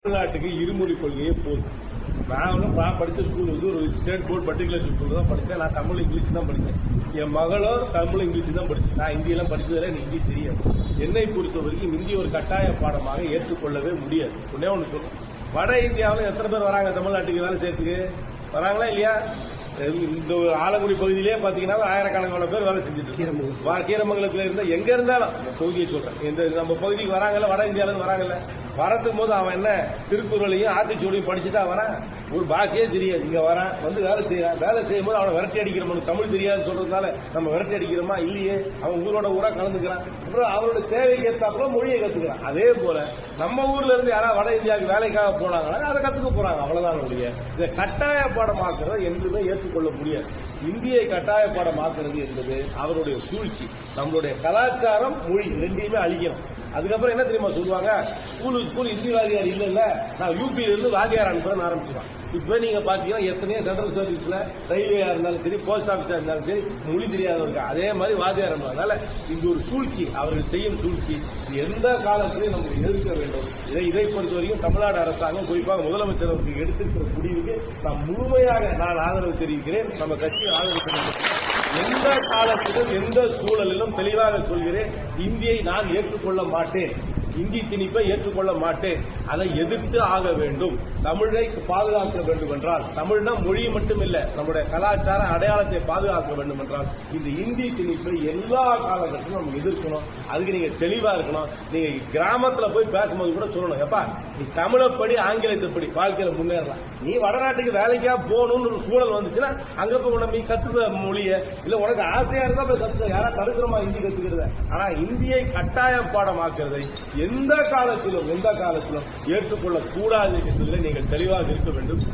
தமிழ்நாட்டுக்கு இருமொழி கொள்கையே போதும். நான் படித்த ஸ்கூல் வந்து ஒரு ஸ்டேட் போர்ட் பர்டிகுலர் ஸ்கூல் தான் படித்தேன். நான் தமிழ் இங்கிலீஷ் தான் படித்தேன். என் மகளும் தமிழ் இங்கிலீஷ் தான் படித்தேன். நான் இந்தியெல்லாம் படித்ததில்லை, எனக்கு இங்கிலீஷ் தெரியாது. என்னை பொறுத்த வரைக்கும் இந்தி ஒரு கட்டாய பாடமாக ஏற்றுக்கொள்ளவே முடியாது. ஒன்னே ஒன்று சொல்லுவோம், வட இந்தியாவில் எத்தனை பேர் வராங்க தமிழ்நாட்டுக்கு வேலை செய்யறதுக்கு? வராங்களா இல்லையா? இந்த ஆலங்குடி பகுதியிலேயே பாத்தீங்கன்னா ஆயிரக்கணக்கான பேர் வேலை செஞ்சுட்டு கீரமங்கலத்துல இருந்தா எங்க இருந்தாலும் தொகுதியை சொல்றேன், இந்த நம்ம பகுதிக்கு வராங்கல்ல, வட இந்தியால இருந்து வராங்கல்ல, வரதுக்கு போது அவன் என்ன திருக்குறளையும் ஆத்திச்சூடியும் படிச்சுட்டா வரான். ஒரு பாஷையே தெரியாது, இங்க வரான், வந்து வேலை செய்யறான். வேலை செய்யும் போது அவனை விரட்டி அடிக்கிறோம். தமிழ் தெரியாதுன்னு சொல்றதுனால நம்ம விரட்டி அடிக்கிறோமா? இல்லையே. அவன் ஊரோட ஊரா கலந்துக்கிறான். அப்புறம் அவரோட தேவைக்கு ஏற்றாப்புல மொழியை கத்துக்கிறான். அதே போல நம்ம ஊர்ல இருந்து யாராவது வட இந்தியாவுக்கு வேலைக்காக போனாங்கன்னா அதை கத்துக்க போறாங்க. அவ்வளவுதான் முடிய. இதை கட்டாய பாடமாக்குறத என்றுமே ஏற்றுக்கொள்ள முடியாது. இந்தியை கட்டாய பாடமாக்குறது என்பது அவருடைய சூழ்ச்சி. நம்மளுடைய கலாச்சாரம், மொழி ரெண்டையுமே அழிக்கணும். அதுக்கப்புறம் என்ன தெரியுமா சொல்லுவாங்க, ஸ்கூல் இந்தி வாதியார் இல்ல, நான் யூபியில இருந்து வாதியார் அனுப்புறேன்னு ஆரம்பிச்சிருவாங்க. இப்ப நீங்க பாத்தீங்கன்னா எத்தனையோ சென்ட்ரல் சர்வீஸ்ல ரயில்வேயா இருந்தாலும் சரி, போஸ்ட் ஆபீஸா இருந்தாலும் சரி, மொழி தெரியாதவங்க அதே மாதிரி வாதியார். அதனால இது ஒரு சூழ்ச்சி, அவர்கள் செய்யும் சூழ்ச்சி. எந்த காலத்திலையும் நம்ம எதிர்க்க வேண்டும். இதை பொறுத்த வரைக்கும் தமிழ்நாடு அரசாங்கம், குறிப்பாக முதலமைச்சர் அவருக்கு எடுத்திருக்கிற முடிவுக்கு நான் முழுமையாக ஆதரவு தெரிவிக்கிறேன். நம்ம கட்சி ஆதரவு தெரிவிக்கிறேன். எந்த காலத்திலும் எந்த சூழலிலும் தெளிவாக சொல்கிறேன், இந்தியை நான் ஏற்றுக்கொள்ள மாட்டேன். இந்தி திணிப்பை ஏற்றுக்கொள்ள மாட்டேன். அதை எதிர்த்து ஆக வேண்டும். தமிழை பாதுகாக்க வேண்டும் என்றால், தமிழ்னா மொழி மட்டும் இல்ல, நம்முடைய கலாச்சார அடையாளத்தை பாதுகாக்க வேண்டும் என்றால் இந்த இந்தி திணிப்பை எல்லா காலகட்டத்திலும் நம்ம எதிர்க்கணும். அதுக்கு நீங்க தெளிவா இருக்கணும். நீங்க கிராமத்துல போய் பேசும்போது கூட சொல்லணும், எப்பா நீ தமிழப்படி ஆங்கிலத்தை படி, வாழ்க்கையில முன்னேறலாம். நீ வடநாட்டுக்கு வேலைக்கா போகணும்னு ஒரு சூழல் வந்துச்சுன்னா அங்க போய் உடனே கத்துக்க மொழிய, இல்ல உனக்கு ஆசையா இருந்தா போய் கத்துக்க. யாரா தடுக்கிறோமா இந்தி கத்துக்கிறது? ஆனா இந்தியை கட்டாய பாடமாக்குறதை எந்த காலத்திலும் ஏற்றுக்கொள்ளக் கூடாது என்பதில் நீங்கள் தெளிவாக இருக்க வேண்டும்.